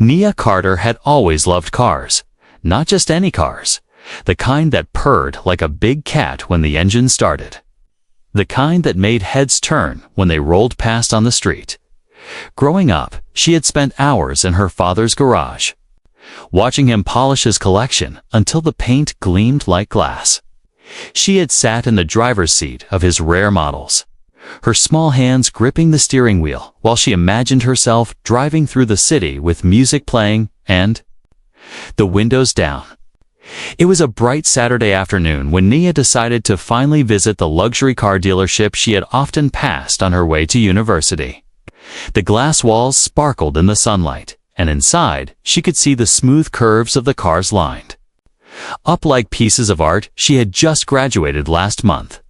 Nia Carter had always loved cars. Not just any cars. The kind that purred like a big cat when the engine started. The kind that made heads turn when they rolled past on the street. Growing up, she had spent hours in her father's garage, watching him polish his collection until the paint gleamed like glass. She had sat in the driver's seat of his rare models, her small hands gripping the steering wheel while she imagined herself driving through the city with music playing and the windows down. It was a bright Saturday afternoon when Nia decided to finally visit the luxury car dealership she had often passed on her way to university. The glass walls sparkled in the sunlight, and inside she could see the smooth curves of the cars lined up like pieces of art she had just graduated last month.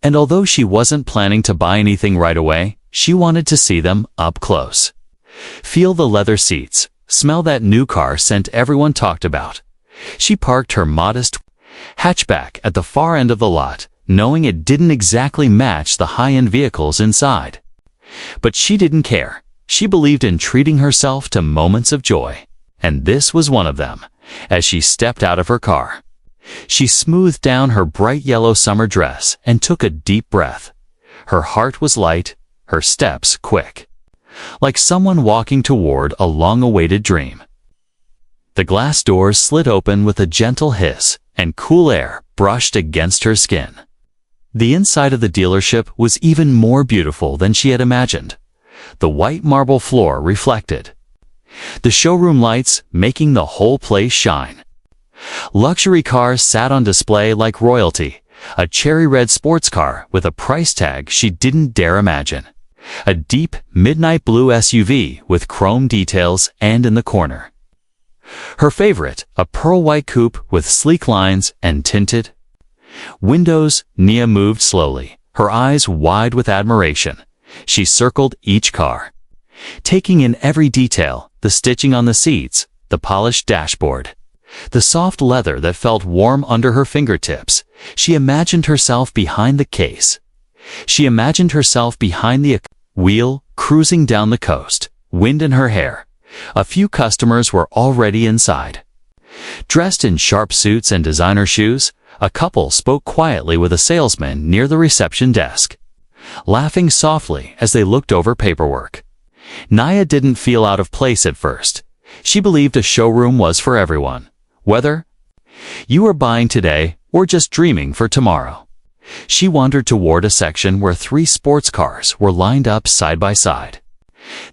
And although she wasn't planning to buy anything right away, she wanted to see them up close. Feel the leather seats, smell that new car scent everyone talked about. She parked her modest hatchback at the far end of the lot, knowing it didn't exactly match the high-end vehicles inside. But she didn't care. She believed in treating herself to moments of joy. And this was one of them, as she stepped out of her car. She smoothed down her bright yellow summer dress and took a deep breath. Her heart was light, her steps quick, like someone walking toward a long-awaited dream. The glass doors slid open with a gentle hiss, and cool air brushed against her skin. The inside of the dealership was even more beautiful than she had imagined. The white marble floor reflected the showroom lights, making the whole place shine. Luxury cars sat on display like royalty, a cherry red sports car with a price tag she didn't dare imagine, a deep midnight blue SUV with chrome details, and in the corner, her favorite, a pearl white coupe with sleek lines and tinted windows. Nia moved slowly, her eyes wide with admiration. She circled each car, taking in every detail, the stitching on the seats, the polished dashboard, the soft leather that felt warm under her fingertips. She imagined herself behind the case. She imagined herself behind the wheel, cruising down the coast, wind in her hair. A few customers were already inside. Dressed in sharp suits and designer shoes, a couple spoke quietly with a salesman near the reception desk, laughing softly as they looked over paperwork. Nia didn't feel out of place at first. She believed a showroom was for everyone, whether you were buying today or just dreaming for tomorrow. She wandered toward a section where 3 sports cars were lined up side by side,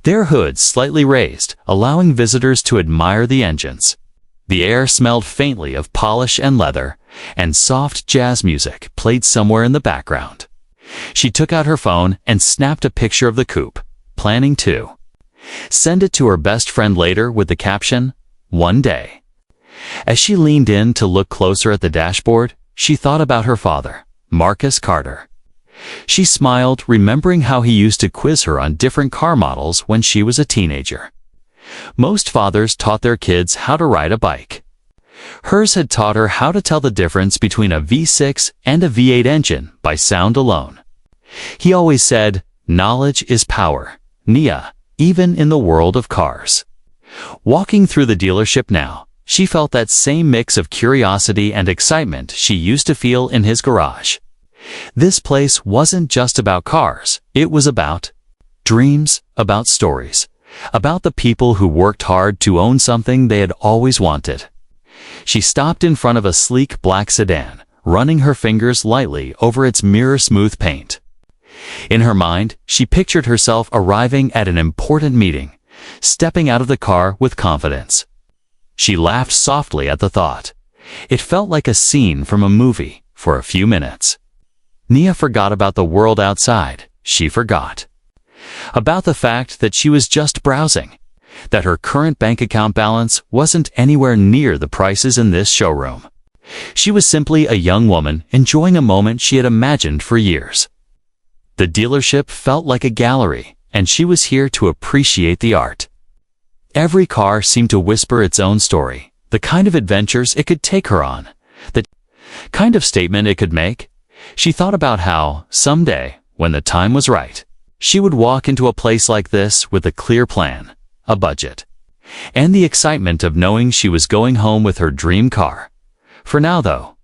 their hoods slightly raised, allowing visitors to admire the engines. The air smelled faintly of polish and leather, and soft jazz music played somewhere in the background. She took out her phone and snapped a picture of the coupe, planning to send it to her best friend later with the caption, "One day." As she leaned in to look closer at the dashboard, she thought about her father, Marcus Carter. She smiled, remembering how he used to quiz her on different car models when she was a teenager. Most fathers taught their kids how to ride a bike. Hers had taught her how to tell the difference between a V6 and a V8 engine by sound alone. He always said, "Knowledge is power." Nia, even in the world of cars. Walking through the dealership now, she felt that same mix of curiosity and excitement she used to feel in his garage. This place wasn't just about cars, it was about dreams, about stories, about the people who worked hard to own something they had always wanted. She stopped in front of a sleek black sedan, running her fingers lightly over its mirror-smooth paint. In her mind, she pictured herself arriving at an important meeting, stepping out of the car with confidence. She laughed softly at the thought. It felt like a scene from a movie for a few minutes. Nia forgot about the world outside. She forgot about the fact that she was just browsing, that her current bank account balance wasn't anywhere near the prices in this showroom. She was simply a young woman enjoying a moment she had imagined for years. The dealership felt like a gallery, and she was here to appreciate the art. Every car seemed to whisper its own story, the kind of adventures it could take her on, the kind of statement it could make. She thought about how, someday, when the time was right, she would walk into a place like this with a clear plan, a budget, and the excitement of knowing she was going home with her dream car. For now, though,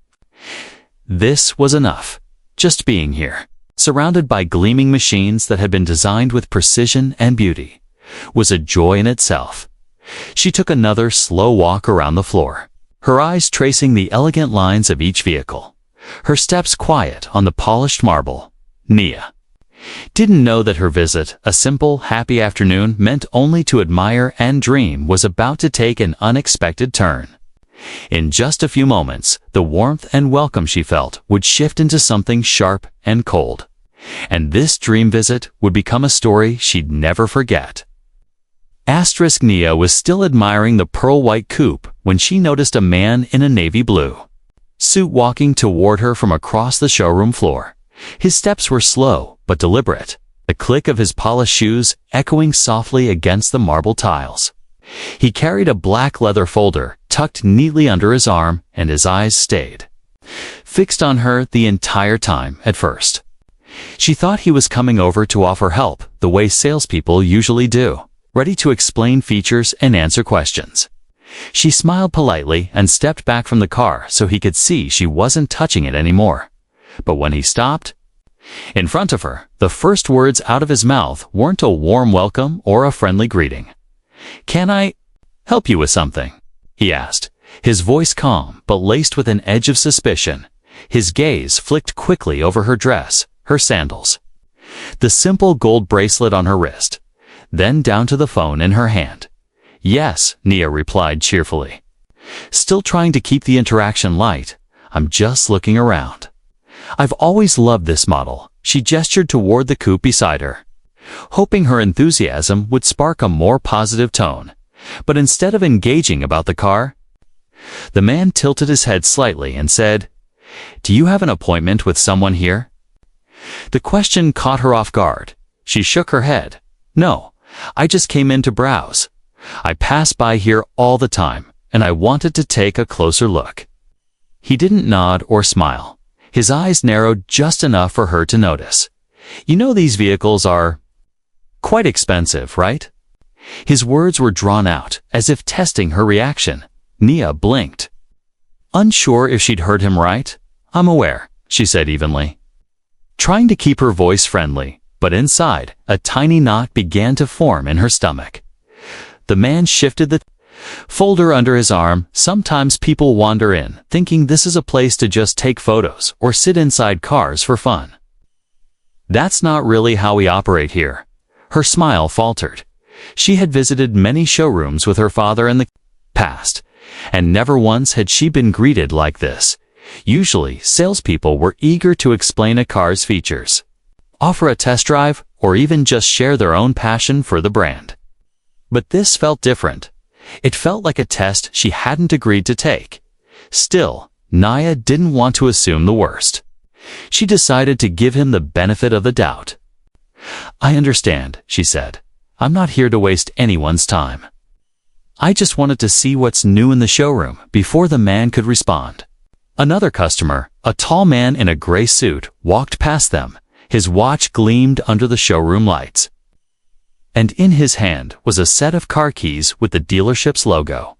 this was enough. Just being here, surrounded by gleaming machines that had been designed with precision and beauty, was a joy in itself. She took another slow walk around the floor, her eyes tracing the elegant lines of each vehicle, her steps quiet on the polished marble. Nia didn't know that her visit, a simple, happy afternoon meant only to admire and dream, was about to take an unexpected turn. In just a few moments, the warmth and welcome she felt would shift into something sharp and cold. And this dream visit would become a story she'd never forget. Nia was still admiring the pearl-white coupe when she noticed a man in a navy blue suit walking toward her from across the showroom floor. His steps were slow but deliberate, the click of his polished shoes echoing softly against the marble tiles. He carried a black leather folder tucked neatly under his arm, and his eyes stayed fixed on her the entire time. At first, she thought he was coming over to offer help the way salespeople usually do, ready to explain features and answer questions. She smiled politely and stepped back from the car so he could see she wasn't touching it anymore. But when he stopped in front of her, the first words out of his mouth weren't a warm welcome or a friendly greeting. "Can I help you with something?" he asked, his voice calm but laced with an edge of suspicion. His gaze flicked quickly over her dress, her sandals, the simple gold bracelet on her wrist, then down to the phone in her hand. "Yes," Nia replied cheerfully, still trying to keep the interaction light. "I'm just looking around. I've always loved this model." She gestured toward the coupe beside her, hoping her enthusiasm would spark a more positive tone. But instead of engaging about the car, the man tilted his head slightly and said, "Do you have an appointment with someone here?" The question caught her off guard. She shook her head. "No, I just came in to browse. I pass by here all the time, and I wanted to take a closer look." He didn't nod or smile. His eyes narrowed just enough for her to notice. "You know these vehicles are quite expensive, right?" His words were drawn out, as if testing her reaction. Nia blinked, unsure if she'd heard him right. "I'm aware," she said evenly, trying to keep her voice friendly, but inside, a tiny knot began to form in her stomach. The man shifted the folder under his arm. "Sometimes people wander in, thinking this is a place to just take photos or sit inside cars for fun. That's not really how we operate here." Her smile faltered. She had visited many showrooms with her father in the past, and never once had she been greeted like this. Usually, salespeople were eager to explain a car's features, offer a test drive, or even just share their own passion for the brand. But this felt different. It felt like a test she hadn't agreed to take. Still, Nia didn't want to assume the worst. She decided to give him the benefit of the doubt. "I understand," she said. "I'm not here to waste anyone's time. I just wanted to see what's new in the showroom." Before the man could respond, another customer, a tall man in a gray suit, walked past them. His watch gleamed under the showroom lights, and in his hand was a set of car keys with the dealership's logo.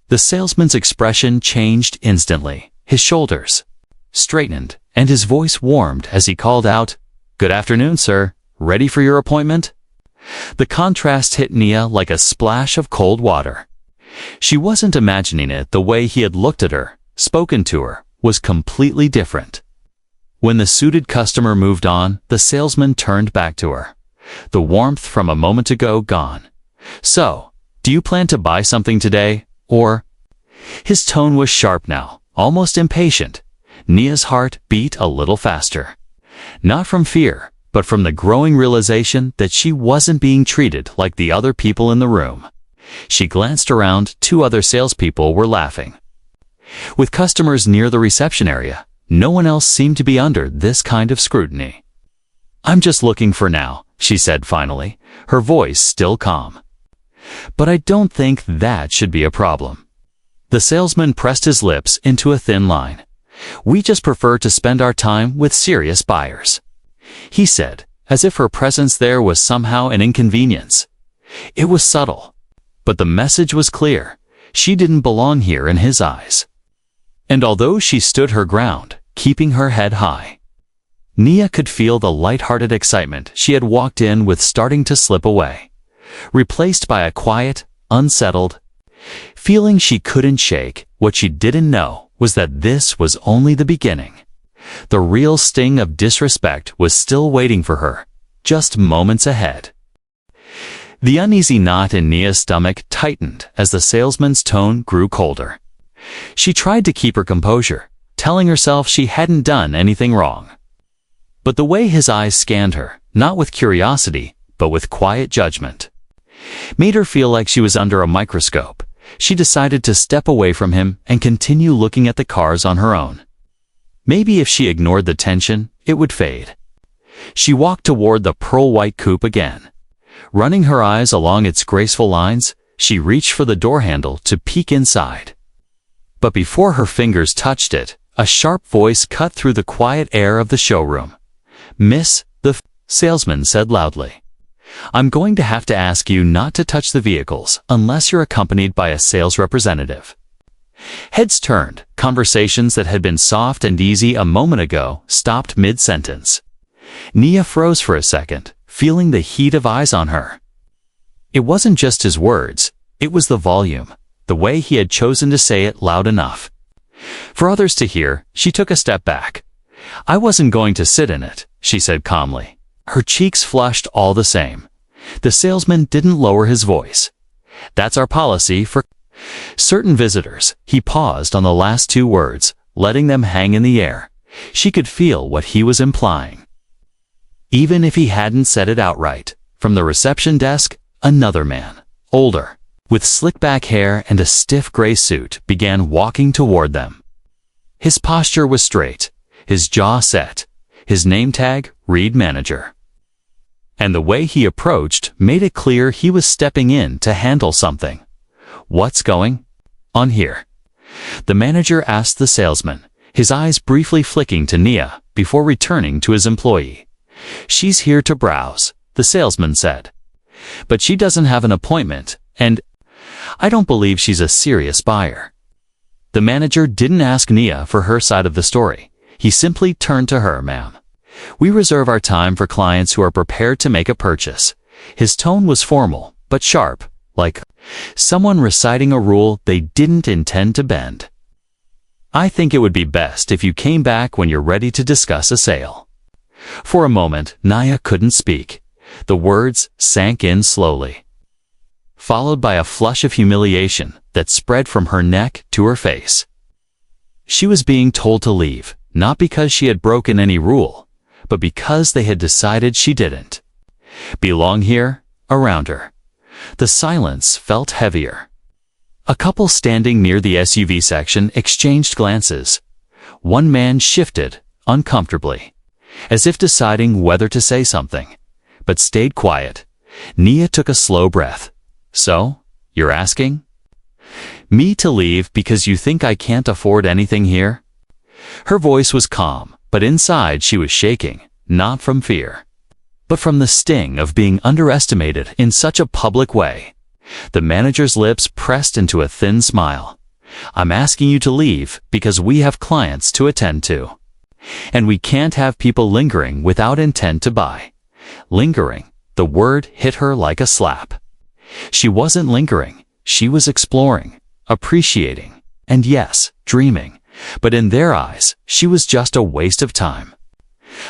The salesman's expression changed instantly. His shoulders straightened, and his voice warmed as he called out, "Good afternoon, sir. Ready for your appointment?" The contrast hit Nia like a splash of cold water. She wasn't imagining it. The way he had looked at her, spoken to her, was completely different. When the suited customer moved on, the salesman turned back to her, the warmth from a moment ago gone. "So, do you plan to buy something today, or?" His tone was sharp now, almost impatient. Nia's heart beat a little faster. Not from fear, but from the growing realization that she wasn't being treated like the other people in the room. She glanced around. 2 other salespeople were laughing, with customers near the reception area. No one else seemed to be under this kind of scrutiny. "I'm just looking for now," she said finally, her voice still calm. "But I don't think that should be a problem." The salesman pressed his lips into a thin line. "We just prefer to spend our time with serious buyers," he said, as if her presence there was somehow an inconvenience. It was subtle, But the message was clear. She didn't belong here in his eyes. And although she stood her ground, keeping her head high, Nia could feel the light-hearted excitement she had walked in with starting to slip away, replaced by a quiet, unsettled feeling she couldn't shake. What she didn't know was that this was only the beginning. The real sting of disrespect was still waiting for her, just moments ahead. The uneasy knot in Nia's stomach tightened as the salesman's tone grew colder. She tried to keep her composure, telling herself she hadn't done anything wrong. But the way his eyes scanned her, not with curiosity, but with quiet judgment, made her feel like she was under a microscope. She decided to step away from him and continue looking at the cars on her own. Maybe if she ignored the tension, it would fade. She walked toward the pearl-white coupe again. Running her eyes along its graceful lines, she reached for the door handle to peek inside. But before her fingers touched it, a sharp voice cut through the quiet air of the showroom. "Miss," the salesman said loudly, "I'm going to have to ask you not to touch the vehicles unless you're accompanied by a sales representative." Heads turned. Conversations that had been soft and easy a moment ago stopped mid-sentence. Nia froze for a second, feeling the heat of eyes on her. It wasn't just his words, it was the volume, the way he had chosen to say it loud enough for others to hear. She took a step back. "I wasn't going to sit in it," she said calmly. Her cheeks flushed all the same. The salesman didn't lower his voice. "That's our policy for certain visitors." He paused on the last two words, letting them hang in the air. She could feel what he was implying, even if he hadn't said it outright. From the reception desk, another man, older, with slick-back hair and a stiff gray suit, began walking toward them. His posture was straight, his jaw set, his name tag, read manager. And the way he approached made it clear he was stepping in to handle something. "What's going on here?" the manager asked the salesman, his eyes briefly flicking to Nia before returning to his employee. "She's here to browse," the salesman said. "But she doesn't have an appointment, and I don't believe she's a serious buyer." The manager didn't ask Nia for her side of the story. He simply turned to her. "Ma'am, we reserve our time for clients who are prepared to make a purchase." His tone was formal, but sharp, like someone reciting a rule they didn't intend to bend. "I think it would be best if you came back when you're ready to discuss a sale." For a moment, Nia couldn't speak. The words sank in slowly, followed by a flush of humiliation that spread from her neck to her face. She was being told to leave, not because she had broken any rule, but because they had decided she didn't belong here, around her. The silence felt heavier. A couple standing near the SUV section exchanged glances. One man shifted, uncomfortably, as if deciding whether to say something, but stayed quiet. Nia took a slow breath. "So, you're asking me to leave because you think I can't afford anything here?" Her voice was calm, but inside she was shaking, not from fear, but from the sting of being underestimated in such a public way. The manager's lips pressed into a thin smile. "I'm asking you to leave because we have clients to attend to. And we can't have people lingering without intent to buy." Lingering, the word hit her like a slap. She wasn't lingering, she was exploring, appreciating, and yes, dreaming. But in their eyes, she was just a waste of time.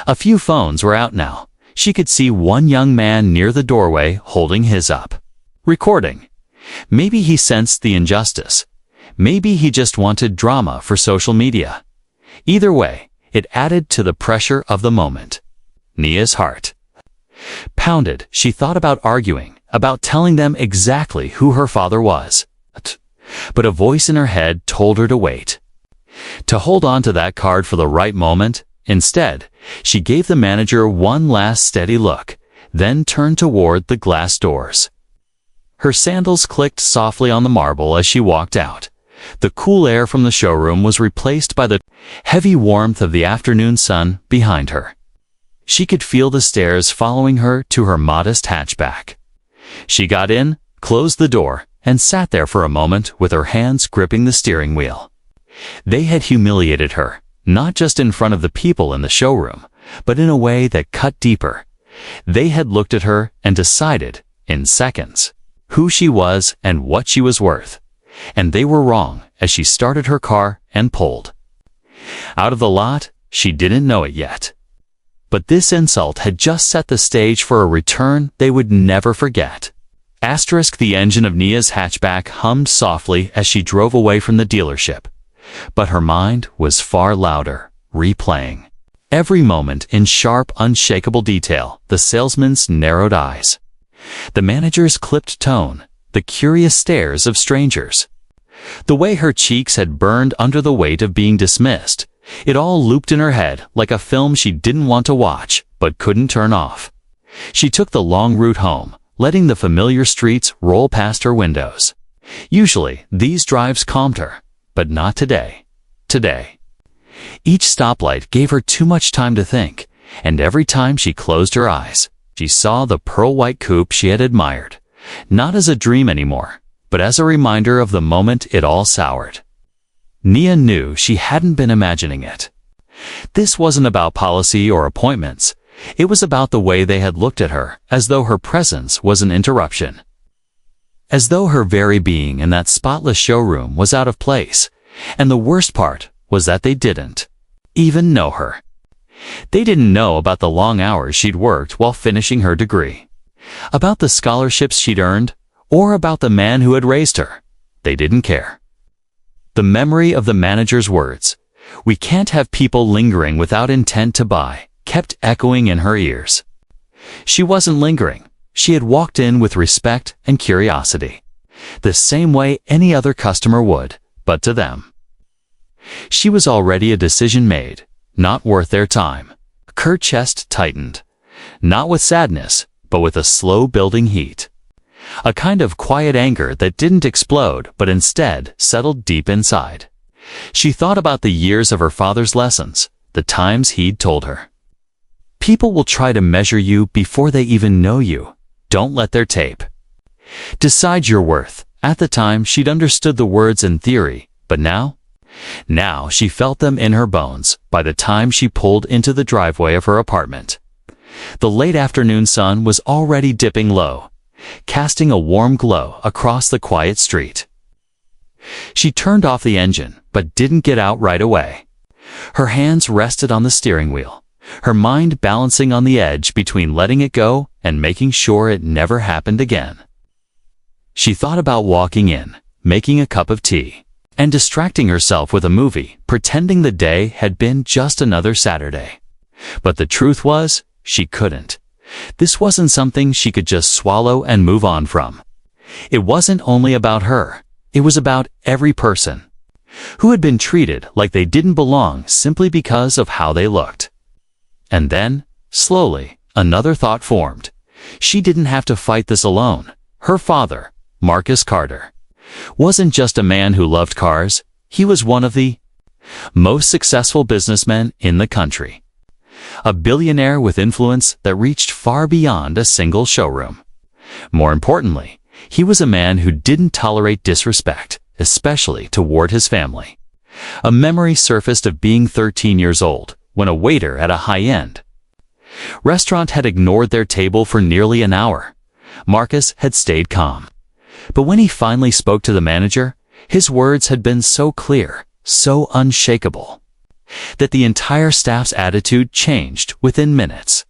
A few phones were out now. She could see one young man near the doorway holding his up, recording. Maybe he sensed the injustice. Maybe he just wanted drama for social media. Either way, it added to the pressure of the moment. Nia's heart pounded. She thought about arguing, about telling them exactly who her father was. But a voice in her head told her to wait, to hold on to that card for the right moment. Instead, she gave the manager one last steady look, then turned toward the glass doors. Her sandals clicked softly on the marble as she walked out. The cool air from the showroom was replaced by the heavy warmth of the afternoon sun behind her. She could feel the stairs following her to her modest hatchback. She got in, closed the door, and sat there for a moment with her hands gripping the steering wheel. They had humiliated her, not just in front of the people in the showroom, but in a way that cut deeper. They had looked at her and decided, in seconds, who she was and what she was worth. And they were wrong as she started her car and pulled out of the lot. She didn't know it yet, but this insult had just set the stage for a return they would never forget. The engine of Nia's hatchback hummed softly as she drove away from the dealership, but her mind was far louder, replaying every moment in sharp, unshakable detail: the salesman's narrowed eyes, the manager's clipped tone, the curious stares of strangers, the way her cheeks had burned under the weight of being dismissed. It all looped in her head like a film she didn't want to watch but couldn't turn off. She took the long route home, letting the familiar streets roll past her windows. Usually, these drives calmed her, but not today. Each stoplight gave her too much time to think, and every time she closed her eyes, she saw the pearl-white coupe she had admired, not as a dream anymore, but as a reminder of the moment it all soured. Nia knew she hadn't been imagining it. This wasn't about policy or appointments. It was about the way they had looked at her, as though her presence was an interruption. As though her very being in that spotless showroom was out of place. And the worst part was that they didn't even know her. They didn't know about the long hours she'd worked while finishing her degree, about the scholarships she'd earned, or about the man who had raised her. They didn't care. The memory of the manager's words, "We can't have people lingering without intent to buy," kept echoing in her ears. She wasn't lingering. She had walked in with respect and curiosity, the same way any other customer would, but to them. She was already a decision made, not worth their time. Her chest tightened, not with sadness, but with a slow-building heat. A kind of quiet anger that didn't explode, but instead settled deep inside. She thought about the years of her father's lessons, the times he'd told her, "People will try to measure you before they even know you. Don't let their tape decide your worth." At the time, she'd understood the words in theory, but now she felt them in her bones by the time she pulled into the driveway of her apartment. The late afternoon sun was already dipping low, casting a warm glow across the quiet street. She turned off the engine, but didn't get out right away. Her hands rested on the steering wheel, her mind balancing on the edge between letting it go and making sure it never happened again. She thought about walking in, making a cup of tea, and distracting herself with a movie, pretending the day had been just another Saturday. But the truth was, she couldn't. This wasn't something she could just swallow and move on from. It wasn't only about her. It was about every person who had been treated like they didn't belong simply because of how they looked. And then, slowly, another thought formed. She didn't have to fight this alone. Her father, Marcus Carter, wasn't just a man who loved cars. He was one of the most successful businessmen in the country. A billionaire with influence that reached far beyond a single showroom. More importantly, he was a man who didn't tolerate disrespect, especially toward his family. A memory surfaced of being 13 years old when a waiter at a high-end restaurant had ignored their table for nearly an hour. Marcus had stayed calm, but when he finally spoke to the manager, his words had been so clear, so unshakable, that the entire staff's attitude changed within minutes.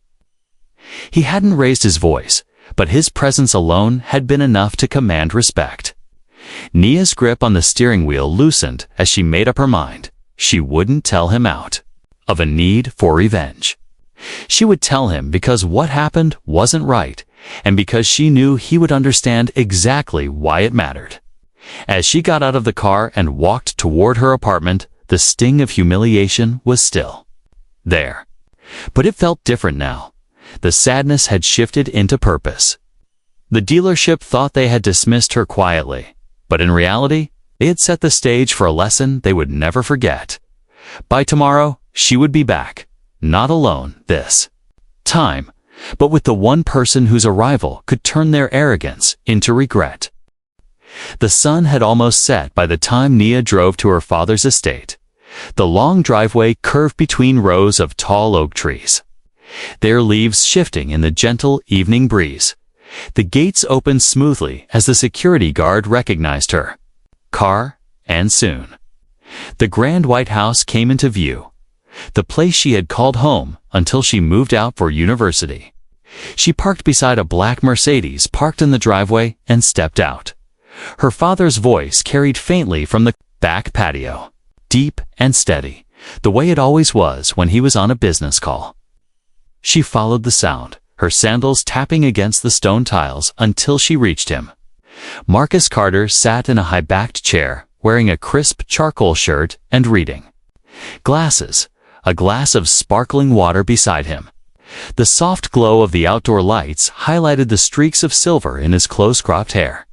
He hadn't raised his voice, but his presence alone had been enough to command respect. Nia's grip on the steering wheel loosened as she made up her mind. She wouldn't tell him out of a need for revenge. She would tell him because what happened wasn't right, and because she knew he would understand exactly why it mattered. As she got out of the car and walked toward her apartment, the sting of humiliation was still there. But it felt different now. The sadness had shifted into purpose. The dealership thought they had dismissed her quietly, but in reality, they had set the stage for a lesson they would never forget. By tomorrow, she would be back, not alone this time, but with the one person whose arrival could turn their arrogance into regret. The sun had almost set by the time Nia drove to her father's estate. The long driveway curved between rows of tall oak trees, their leaves shifting in the gentle evening breeze. The gates opened smoothly as the security guard recognized her car, and soon the grand white house came into view, the place she had called home until she moved out for university. She parked beside a black Mercedes parked in the driveway and stepped out. Her father's voice carried faintly from the back patio, deep and steady, the way it always was when he was on a business call. She followed the sound, her sandals tapping against the stone tiles until she reached him. Marcus Carter sat in a high-backed chair, wearing a crisp charcoal shirt and reading. Glasses, a glass of sparkling water beside him. The soft glow of the outdoor lights highlighted the streaks of silver in his close-cropped hair.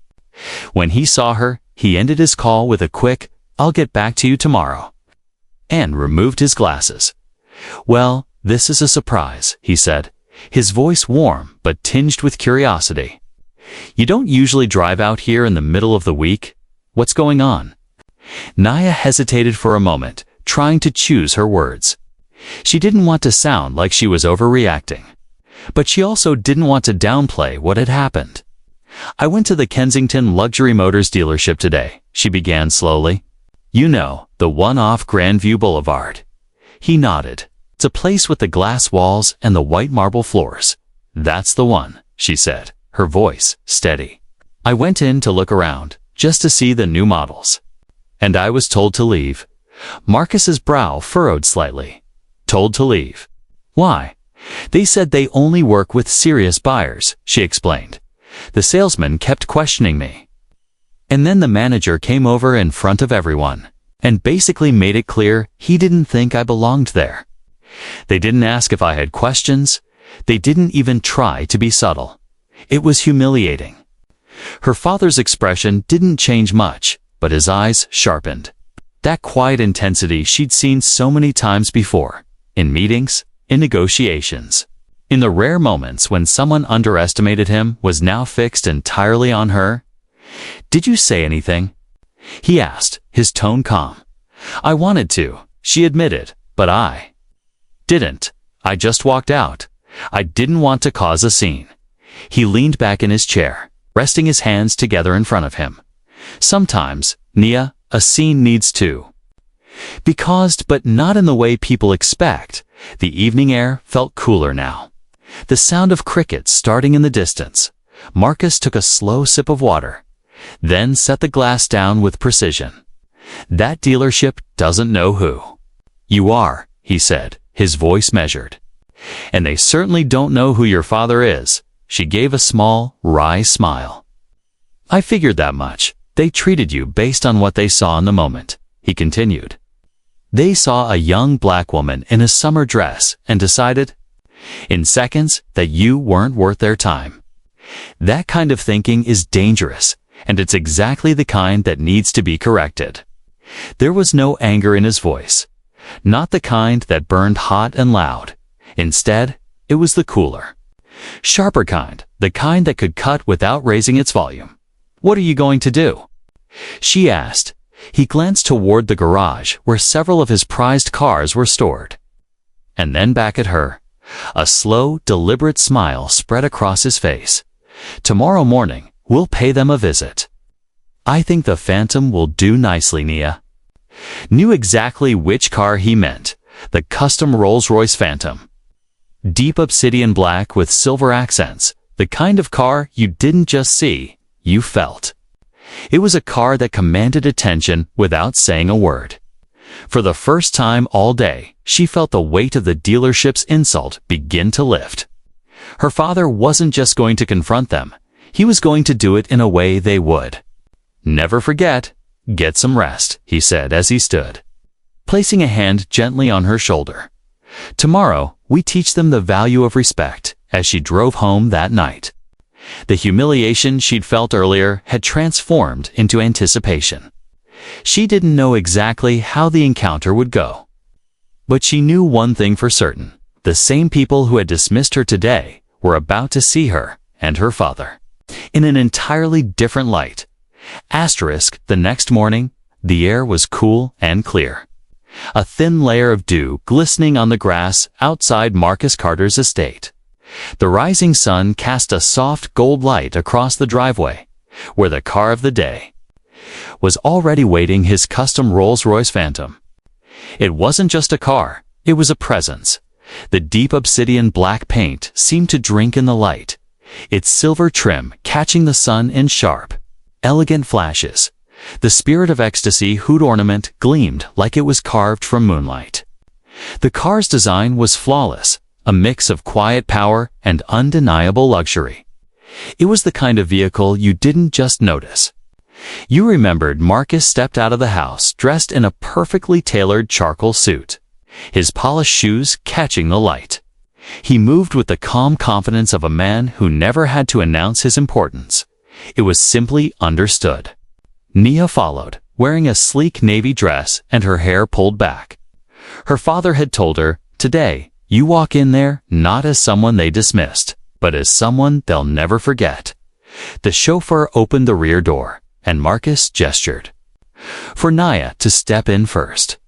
When he saw her, he ended his call with a quick, "I'll get back to you tomorrow," and removed his glasses. "Well, this is a surprise," he said, his voice warm but tinged with curiosity. "You don't usually drive out here in the middle of the week. What's going on?" Nia hesitated for a moment, trying to choose her words. She didn't want to sound like she was overreacting, but she also didn't want to downplay what had happened. "I went to the Kensington Luxury Motors dealership today," she began slowly. "You know, the one off Grandview Boulevard." He nodded. "It's a place with the glass walls and the white marble floors." "That's the one," she said, her voice steady. "I went in to look around, just to see the new models. And I was told to leave." Marcus's brow furrowed slightly. "Told to leave? Why?" "They said they only work with serious buyers," she explained. "The salesman kept questioning me. And then the manager came over in front of everyone and basically made it clear he didn't think I belonged there. They didn't ask if I had questions. They didn't even try to be subtle. It was humiliating." Her father's expression didn't change much, but his eyes sharpened. That quiet intensity she'd seen so many times before, in meetings, in negotiations. In the rare moments when someone underestimated him was now fixed entirely on her. "Did you say anything?" he asked, his tone calm. "I wanted to," she admitted, "but I didn't. I just walked out. I didn't want to cause a scene." He leaned back in his chair, resting his hands together in front of him. "Sometimes, Nia, a scene needs to be caused, but not in the way people expect." The evening air felt cooler now. The sound of crickets starting in the distance. Marcus took a slow sip of water, then set the glass down with precision. "That dealership doesn't know who you are," he said, his voice measured. "And they certainly don't know who your father is." She gave a small, wry smile. "I figured that much. They treated you based on what they saw in the moment," he continued. "They saw a young black woman in a summer dress and decided, in seconds, that you weren't worth their time. That kind of thinking is dangerous, and it's exactly the kind that needs to be corrected." There was no anger in his voice, not the kind that burned hot and loud. Instead, it was the cooler, sharper kind, the kind that could cut without raising its volume. "What are you going to do?" she asked. He glanced toward the garage where several of his prized cars were stored, and then back at her. A slow, deliberate smile spread across his face. "Tomorrow morning, we'll pay them a visit. I think the Phantom will do nicely." Nia knew exactly which car he meant, the custom Rolls-Royce Phantom. Deep obsidian black with silver accents, the kind of car you didn't just see, you felt. It was a car that commanded attention without saying a word. For the first time all day, she felt the weight of the dealership's insult begin to lift. Her father wasn't just going to confront them. He was going to do it in a way they would. "Never forget, get some rest," he said as he stood, placing a hand gently on her shoulder. "Tomorrow, we teach them the value of respect." As she drove home that night, the humiliation she'd felt earlier had transformed into anticipation. She didn't know exactly how the encounter would go, but she knew one thing for certain. The same people who had dismissed her today were about to see her and her father in an entirely different light. The next morning, the air was cool and clear. A thin layer of dew glistening on the grass outside Marcus Carter's estate. The rising sun cast a soft gold light across the driveway, where the car of the day was already waiting, his custom Rolls-Royce Phantom. It wasn't just a car, it was a presence. The deep obsidian black paint seemed to drink in the light, its silver trim catching the sun in sharp, elegant flashes. The spirit of ecstasy hood ornament gleamed like it was carved from moonlight. The car's design was flawless, a mix of quiet power and undeniable luxury. It was the kind of vehicle you didn't just notice. You remembered Marcus stepped out of the house dressed in a perfectly tailored charcoal suit, his polished shoes catching the light. He moved with the calm confidence of a man who never had to announce his importance. It was simply understood. Nia followed, wearing a sleek navy dress and her hair pulled back. Her father had told her, "Today, you walk in there not as someone they dismissed, but as someone they'll never forget." The chauffeur opened the rear door, and Marcus gestured for Nia to step in first.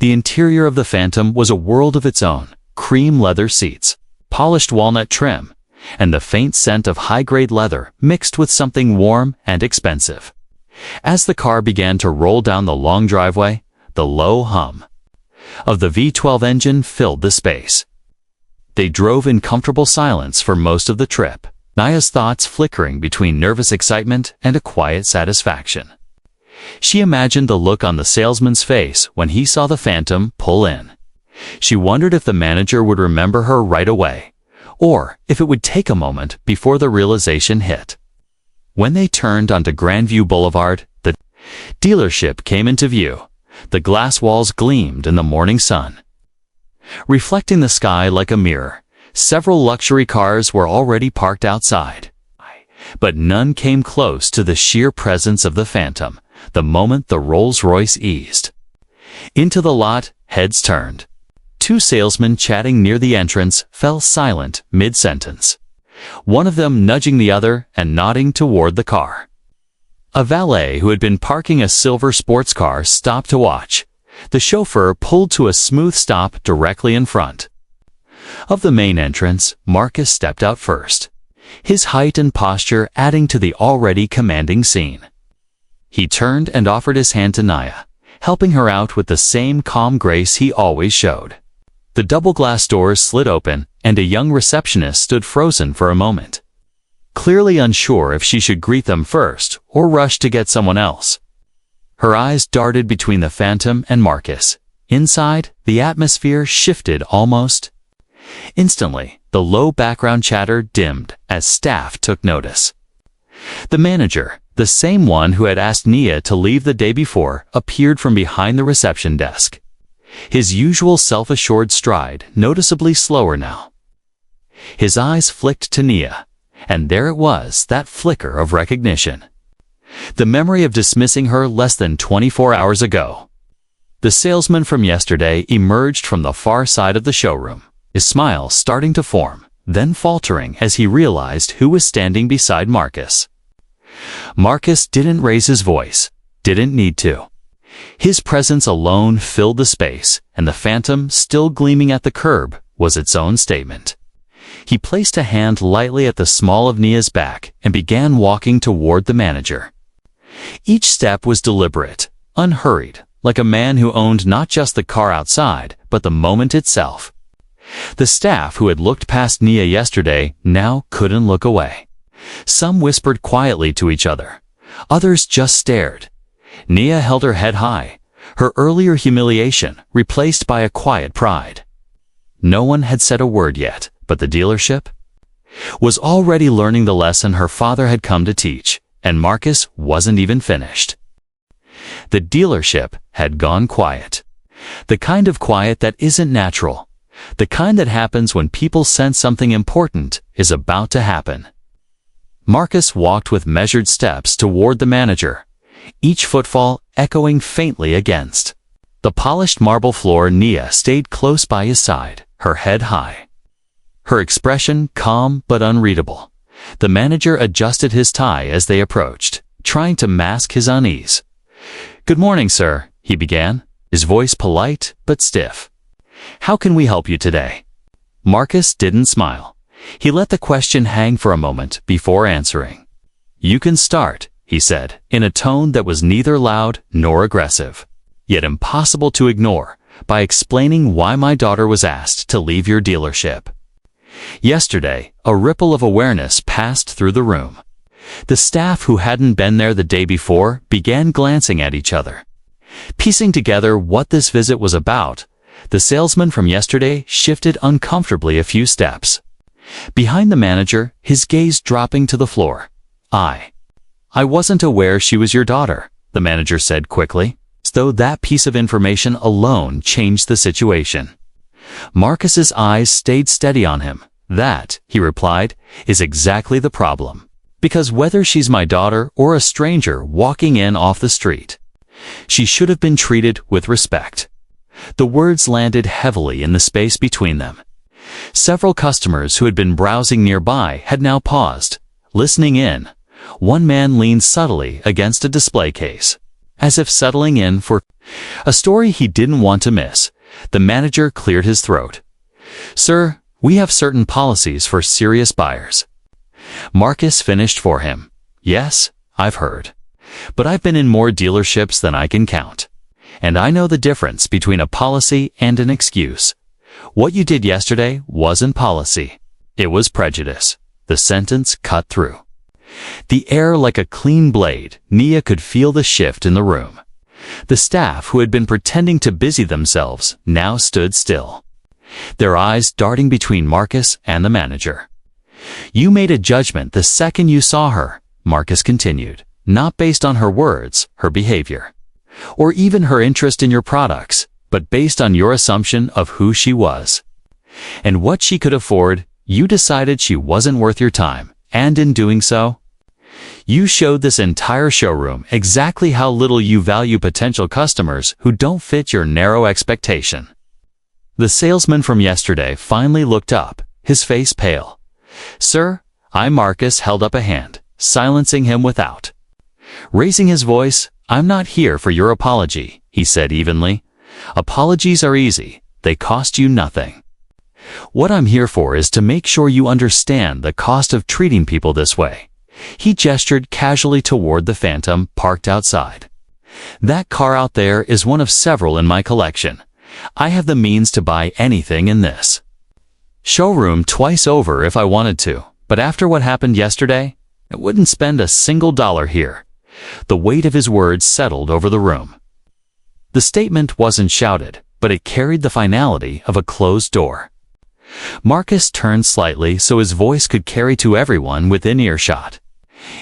The interior of the Phantom was a world of its own: cream leather seats, polished walnut trim, and the faint scent of high-grade leather mixed with something warm and expensive. As the car began to roll down the long driveway, the low hum of the V12 engine filled the space. They drove in comfortable silence for most of the trip, Nia's thoughts flickering between nervous excitement and a quiet satisfaction. She imagined the look on the salesman's face when he saw the Phantom pull in. She wondered if the manager would remember her right away, or if it would take a moment before the realization hit. When they turned onto Grandview Boulevard, the dealership came into view. The glass walls gleamed in the morning sun, reflecting the sky like a mirror. Several luxury cars were already parked outside, but none came close to the sheer presence of the Phantom the moment the Rolls-Royce eased into the lot. Heads turned. Two salesmen chatting near the entrance fell silent mid-sentence, one of them nudging the other and nodding toward the car. A valet who had been parking a silver sports car stopped to watch. The chauffeur pulled to a smooth stop directly in front of the main entrance. Marcus stepped out first, his height and posture adding to the already commanding scene. He turned and offered his hand to Nia, helping her out with the same calm grace he always showed. The double glass doors slid open, and a young receptionist stood frozen for a moment, clearly unsure if she should greet them first or rush to get someone else. Her eyes darted between the Phantom and Marcus. Inside, the atmosphere shifted almost instantly. The low background chatter dimmed as staff took notice. The manager, the same one who had asked Nia to leave the day before, appeared from behind the reception desk, his usual self-assured stride noticeably slower now. His eyes flicked to Nia, and there it was, that flicker of recognition. The memory of dismissing her less than 24 hours ago. The salesman from yesterday emerged from the far side of the showroom, his smile starting to form, then faltering as he realized who was standing beside Marcus. Marcus didn't raise his voice, didn't need to. His presence alone filled the space, and the Phantom, still gleaming at the curb, was its own statement. He placed a hand lightly at the small of Nia's back and began walking toward the manager. Each step was deliberate, unhurried, like a man who owned not just the car outside, but the moment itself. The staff who had looked past Nia yesterday now couldn't look away. Some whispered quietly to each other. Others just stared. Nia held her head high, her earlier humiliation replaced by a quiet pride. No one had said a word yet, but the dealership was already learning the lesson her father had come to teach, and Marcus wasn't even finished. The dealership had gone quiet. The kind of quiet that isn't natural. The kind that happens when people sense something important is about to happen. Marcus walked with measured steps toward the manager, each footfall echoing faintly against the polished marble floor. Nia stayed close by his side, her head high, her expression calm but unreadable. The manager adjusted his tie as they approached, trying to mask his unease. "Good morning, sir," he began, his voice polite but stiff. "How can we help you today?" Marcus didn't smile. He let the question hang for a moment before answering. "You can start," he said, in a tone that was neither loud nor aggressive, yet impossible to ignore, by explaining why my daughter was asked to leave your dealership. Yesterday, a ripple of awareness passed through the room. The staff who hadn't been there the day before began glancing at each other. Piecing together what this visit was about, the salesman from yesterday shifted uncomfortably a few steps. Behind the manager, his gaze dropping to the floor. I wasn't aware she was your daughter," the manager said quickly, as though that piece of information alone changed the situation. Marcus's eyes stayed steady on him. "That," he replied, "is exactly the problem. Because whether she's my daughter or a stranger walking in off the street, she should have been treated with respect." The words landed heavily in the space between them. Several customers who had been browsing nearby had now paused, listening in. One man leaned subtly against a display case, as if settling in for a story he didn't want to miss. The manager cleared his throat. "Sir, we have certain policies for serious buyers." Marcus finished for him. "Yes, I've heard. But I've been in more dealerships than I can count. And I know the difference between a policy and an excuse. What you did yesterday wasn't policy. It was prejudice." The sentence cut through the air like a clean blade. Nia could feel the shift in the room. The staff who had been pretending to busy themselves now stood still, their eyes darting between Marcus and the manager. "You made a judgment the second you saw her," Marcus continued, "not based on her words, her behavior, or even her interest in your products, but based on your assumption of who she was. And what she could afford. You decided she wasn't worth your time, and in doing so, you showed this entire showroom exactly how little you value potential customers who don't fit your narrow expectation." The salesman from yesterday finally looked up, his face pale. "Sir," Marcus held up a hand, silencing him without raising his voice. "I'm not here for your apology," he said evenly. "Apologies are easy. They cost you nothing. What I'm here for is to make sure you understand the cost of treating people this way." He gestured casually toward the Phantom parked outside. "That car out there is one of several in my collection. I have the means to buy anything in this showroom twice over if I wanted to, but after what happened yesterday, I wouldn't spend a single dollar here." The weight of his words settled over the room. The statement wasn't shouted, but it carried the finality of a closed door. Marcus turned slightly so his voice could carry to everyone within earshot.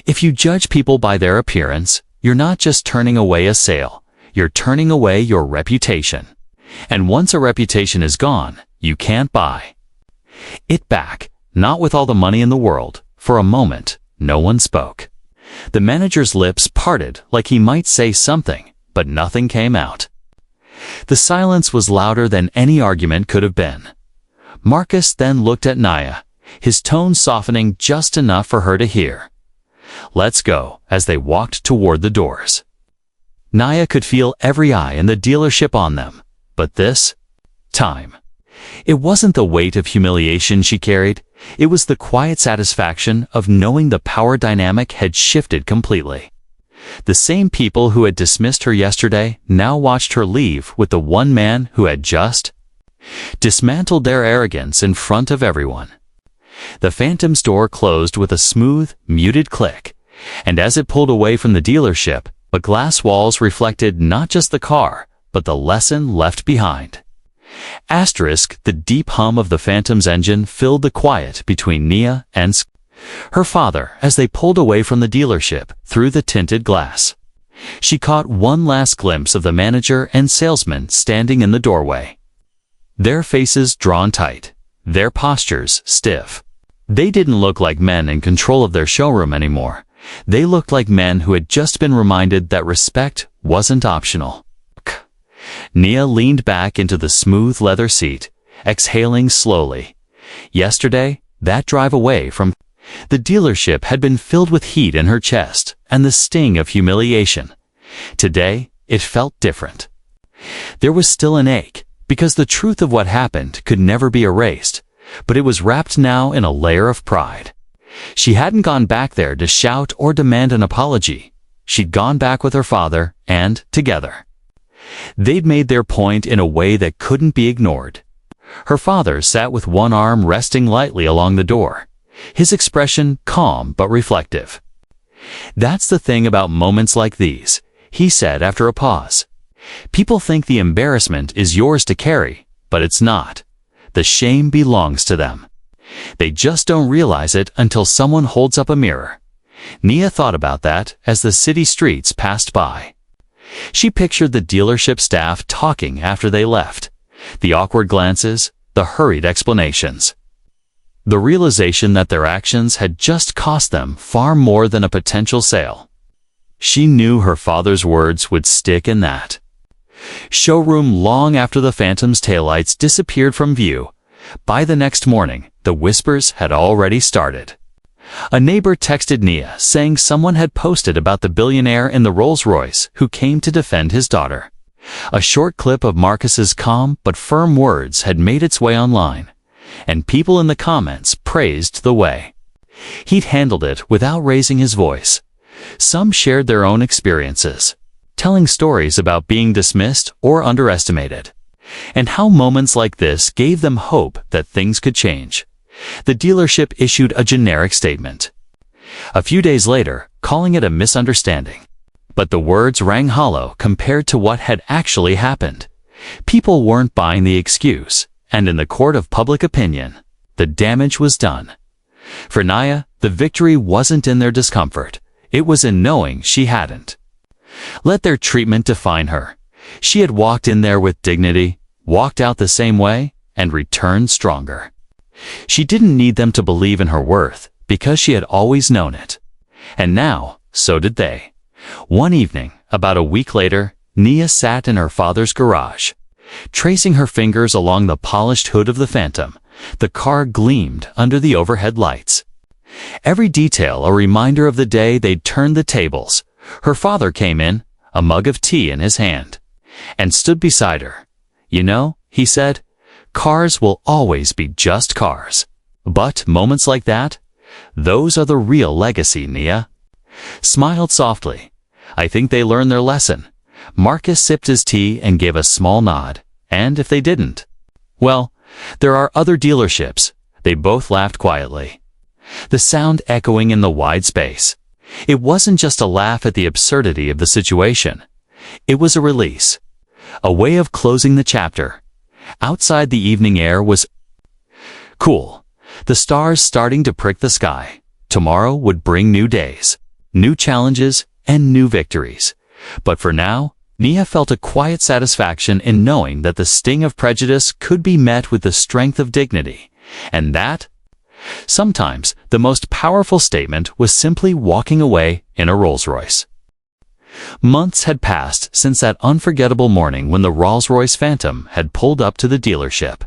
"If you judge people by their appearance, you're not just turning away a sale, you're turning away your reputation. And once a reputation is gone, you can't buy it back, not with all the money in the world." For a moment, no one spoke. The manager's lips parted like he might say something, but nothing came out. The silence was louder than any argument could have been. Marcus then looked at Nia, his tone softening just enough for her to hear. "Let's go," as they walked toward the doors. Nia could feel every eye in the dealership on them, but this time, it wasn't the weight of humiliation she carried, it was the quiet satisfaction of knowing the power dynamic had shifted completely. The same people who had dismissed her yesterday now watched her leave with the one man who had just dismantled their arrogance in front of everyone. The Phantom's door closed with a smooth, muted click, and as it pulled away from the dealership, the glass walls reflected not just the car, but the lesson left behind. The deep hum of the Phantom's engine filled the quiet between Nia and her father as they pulled away from the dealership through the tinted glass. She caught one last glimpse of the manager and salesman standing in the doorway, their faces drawn tight, their postures stiff. They didn't look like men in control of their showroom anymore. They looked like men who had just been reminded that respect wasn't optional. Nia leaned back into the smooth leather seat, exhaling slowly. Yesterday, that drive away from The dealership had been filled with heat in her chest and the sting of humiliation. Today, it felt different. There was still an ache, because the truth of what happened could never be erased, but it was wrapped now in a layer of pride. She hadn't gone back there to shout or demand an apology. She'd gone back with her father, and together. They'd made their point in a way that couldn't be ignored. Her father sat with one arm resting lightly along the door, his expression calm but reflective. "That's the thing about moments like these," he said after a pause. "People think the embarrassment is yours to carry, but it's not. The shame belongs to them. They just don't realize it until someone holds up a mirror." Nia thought about that as the city streets passed by. She pictured the dealership staff talking after they left, the awkward glances, the hurried explanations. The realization that their actions had just cost them far more than a potential sale. She knew her father's words would stick in that showroom long after the Phantom's taillights disappeared from view. By the next morning, the whispers had already started. A neighbor texted Nia saying someone had posted about the billionaire in the Rolls-Royce who came to defend his daughter. A short clip of Marcus's calm but firm words had made its way online, and people in the comments praised the way he'd handled it without raising his voice. Some shared their own experiences, telling stories about being dismissed or underestimated, and how moments like this gave them hope that things could change. The dealership issued a generic statement a few days later, calling it a misunderstanding. But the words rang hollow compared to what had actually happened. People weren't buying the excuse, and in the court of public opinion, the damage was done. For Nia, the victory wasn't in their discomfort. It was in knowing she hadn't let their treatment define her. She had walked in there with dignity, walked out the same way, and returned stronger. She didn't need them to believe in her worth, because she had always known it. And now, so did they. One evening, about a week later, Nia sat in her father's garage. Tracing her fingers along the polished hood of the Phantom, the car gleamed under the overhead lights. Every detail a reminder of the day they'd turned the tables. Her father came in, a mug of tea in his hand, and stood beside her. "You know," he said, "cars will always be just cars. But moments like that, those are the real legacy." Nia smiled softly. "I think they learned their lesson." Marcus sipped his tea and gave a small nod. "And if they didn't? Well, there are other dealerships." They both laughed quietly, the sound echoing in the wide space. It wasn't just a laugh at the absurdity of the situation. It was a release, a way of closing the chapter. Outside, the evening air was cool, the stars starting to prick the sky. Tomorrow would bring new days, new challenges, and new victories. But for now, Nia felt a quiet satisfaction in knowing that the sting of prejudice could be met with the strength of dignity, and that sometimes the most powerful statement was simply walking away in a Rolls-Royce. Months had passed since that unforgettable morning when the Rolls-Royce Phantom had pulled up to the dealership.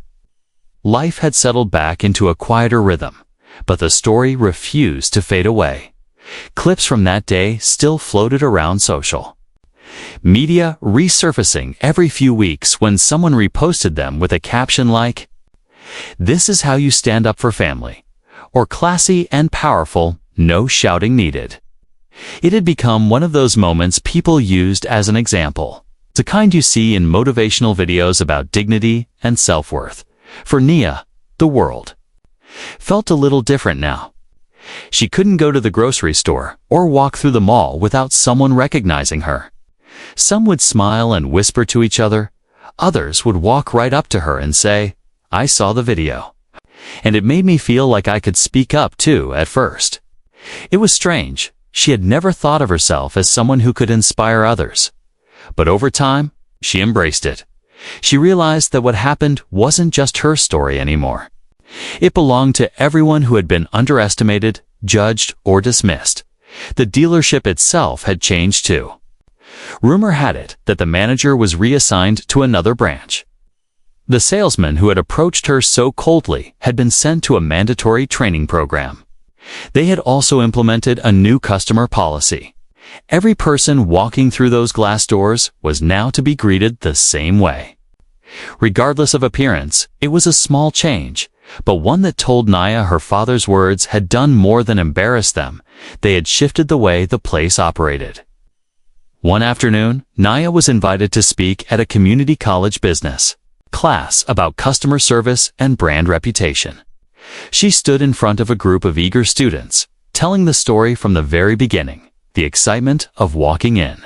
Life had settled back into a quieter rhythm, but the story refused to fade away. Clips from that day still floated around social media, resurfacing every few weeks when someone reposted them with a caption like, "This is how you stand up for family," or "Classy and powerful, no shouting needed." It had become one of those moments people used as an example, the kind you see in motivational videos about dignity and self-worth. For Nia, the world felt a little different now. She couldn't go to the grocery store or walk through the mall without someone recognizing her. Some would smile and whisper to each other. Others would walk right up to her and say, "I saw the video." And it made me feel like I could speak up too at first. It was strange. She had never thought of herself as someone who could inspire others. But over time, she embraced it. She realized that what happened wasn't just her story anymore. It belonged to everyone who had been underestimated, judged, or dismissed. The dealership itself had changed too. Rumor had it that the manager was reassigned to another branch. The salesman who had approached her so coldly had been sent to a mandatory training program. They had also implemented a new customer policy. Every person walking through those glass doors was now to be greeted the same way. Regardless of appearance, it was a small change, but one that told Naya her father's words had done more than embarrass them. They had shifted the way the place operated. One afternoon, Naya was invited to speak at a community college business class about customer service and brand reputation. She stood in front of a group of eager students, telling the story from the very beginning, the excitement of walking in,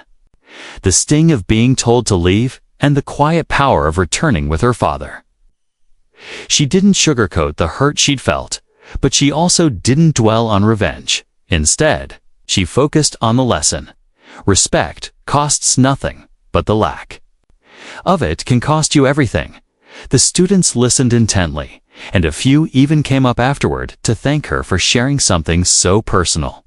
the sting of being told to leave, and the quiet power of returning with her father. She didn't sugarcoat the hurt she'd felt, but she also didn't dwell on revenge. Instead, she focused on the lesson. Respect costs nothing, but the lack of it can cost you everything. The students listened intently, and a few even came up afterward to thank her for sharing something so personal.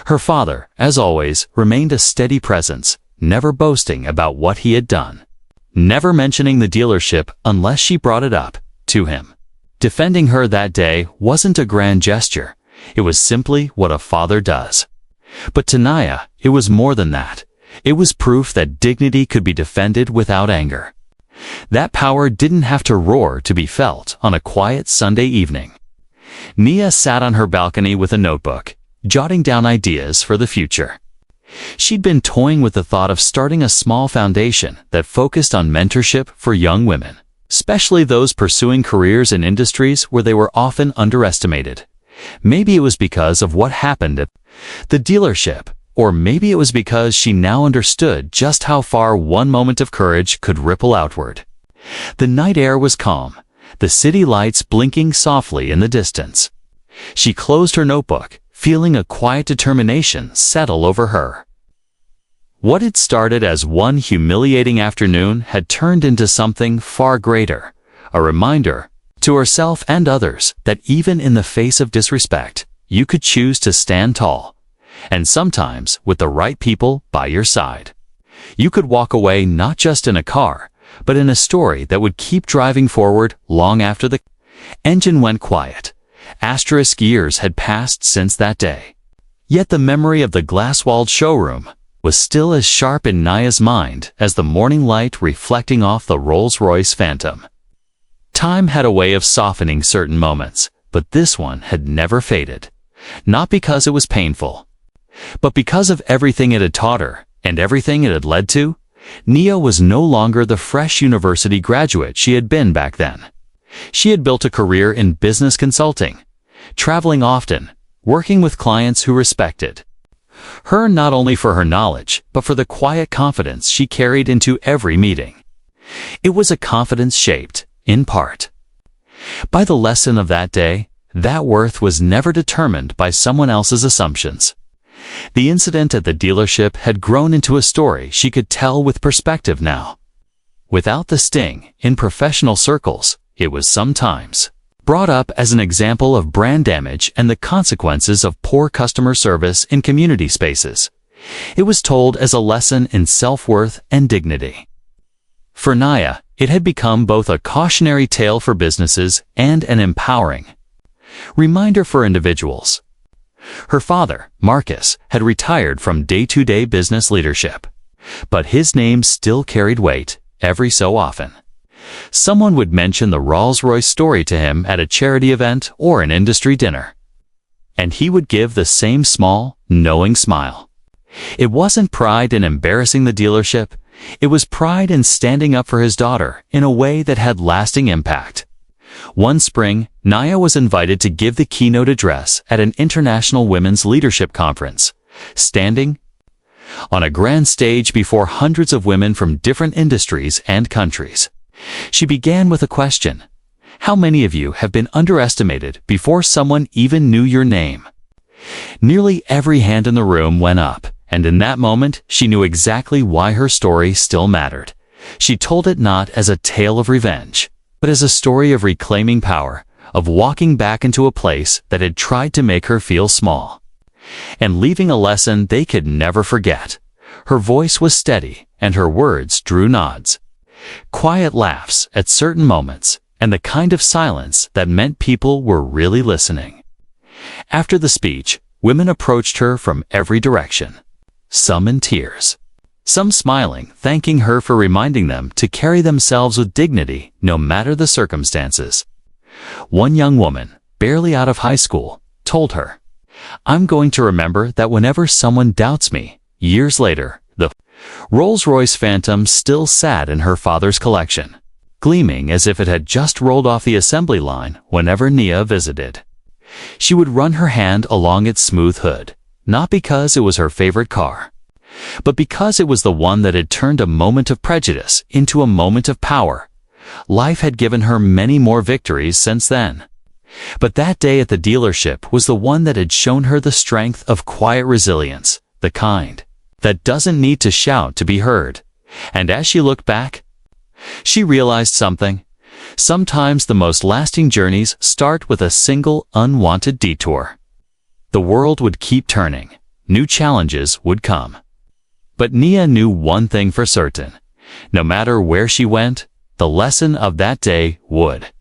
Her father, as always, remained a steady presence, never boasting about what he had done, never mentioning the dealership unless she brought it up to him. Defending her that day wasn't a grand gesture. It was simply what a father does. But to Naya, it was more than that. It was proof that dignity could be defended without anger. That power didn't have to roar to be felt on a quiet Sunday evening. Nia sat on her balcony with a notebook, jotting down ideas for the future. She'd been toying with the thought of starting a small foundation that focused on mentorship for young women, especially those pursuing careers in industries where they were often underestimated. Maybe it was because of what happened at the dealership, or maybe it was because she now understood just how far one moment of courage could ripple outward. The night air was calm, the city lights blinking softly in the distance. She closed her notebook, feeling a quiet determination settle over her. What had started as one humiliating afternoon had turned into something far greater, a reminder to herself and others that even in the face of disrespect, you could choose to stand tall. And sometimes, with the right people by your side, you could walk away not just in a car, but in a story that would keep driving forward long after the engine went quiet. Years had passed since that day. Yet the memory of the glass-walled showroom was still as sharp in Naya's mind as the morning light reflecting off the Rolls-Royce Phantom. Time had a way of softening certain moments, but this one had never faded. Not because it was painful, but because of everything it had taught her and everything it had led to. Nia was no longer the fresh university graduate she had been back then. She had built a career in business consulting, traveling often, working with clients who respected her not only for her knowledge, but for the quiet confidence she carried into every meeting. It was a confidence shaped, in part, by the lesson of that day, that worth was never determined by someone else's assumptions. The incident at the dealership had grown into a story she could tell with perspective now. Without the sting, in professional circles, it was sometimes brought up as an example of brand damage and the consequences of poor customer service in community spaces. It was told as a lesson in self-worth and dignity. For Naya, it had become both a cautionary tale for businesses and an empowering reminder for individuals. Her father, Marcus, had retired from day-to-day business leadership, but his name still carried weight every so often. Someone would mention the Rolls-Royce story to him at a charity event or an industry dinner, and he would give the same small, knowing smile. It wasn't pride in embarrassing the dealership, it was pride in standing up for his daughter in a way that had lasting impact. One spring, Naya was invited to give the keynote address at an international women's leadership conference, standing on a grand stage before hundreds of women from different industries and countries. She began with a question. How many of you have been underestimated before someone even knew your name? Nearly every hand in the room went up, and in that moment, she knew exactly why her story still mattered. She told it not as a tale of revenge, but as a story of reclaiming power, of walking back into a place that had tried to make her feel small, and leaving a lesson they could never forget. Her voice was steady, and her words drew nods, quiet laughs at certain moments, and the kind of silence that meant people were really listening. After the speech, women approached her from every direction, some in tears, some smiling, thanking her for reminding them to carry themselves with dignity no matter the circumstances. One young woman, barely out of high school, told her, "I'm going to remember that whenever someone doubts me." Years later, the Rolls-Royce Phantom still sat in her father's collection, gleaming as if it had just rolled off the assembly line whenever Nia visited. She would run her hand along its smooth hood, not because it was her favorite car, but because it was the one that had turned a moment of prejudice into a moment of power. Life had given her many more victories since then. But that day at the dealership was the one that had shown her the strength of quiet resilience, the kind that doesn't need to shout to be heard. And as she looked back, she realized something. Sometimes the most lasting journeys start with a single unwanted detour. The world would keep turning. New challenges would come. But Nia knew one thing for certain. No matter where she went, the lesson of that day would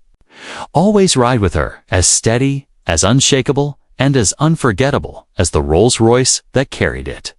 always ride with her, as steady, as unshakable, and as unforgettable as the Rolls-Royce that carried it.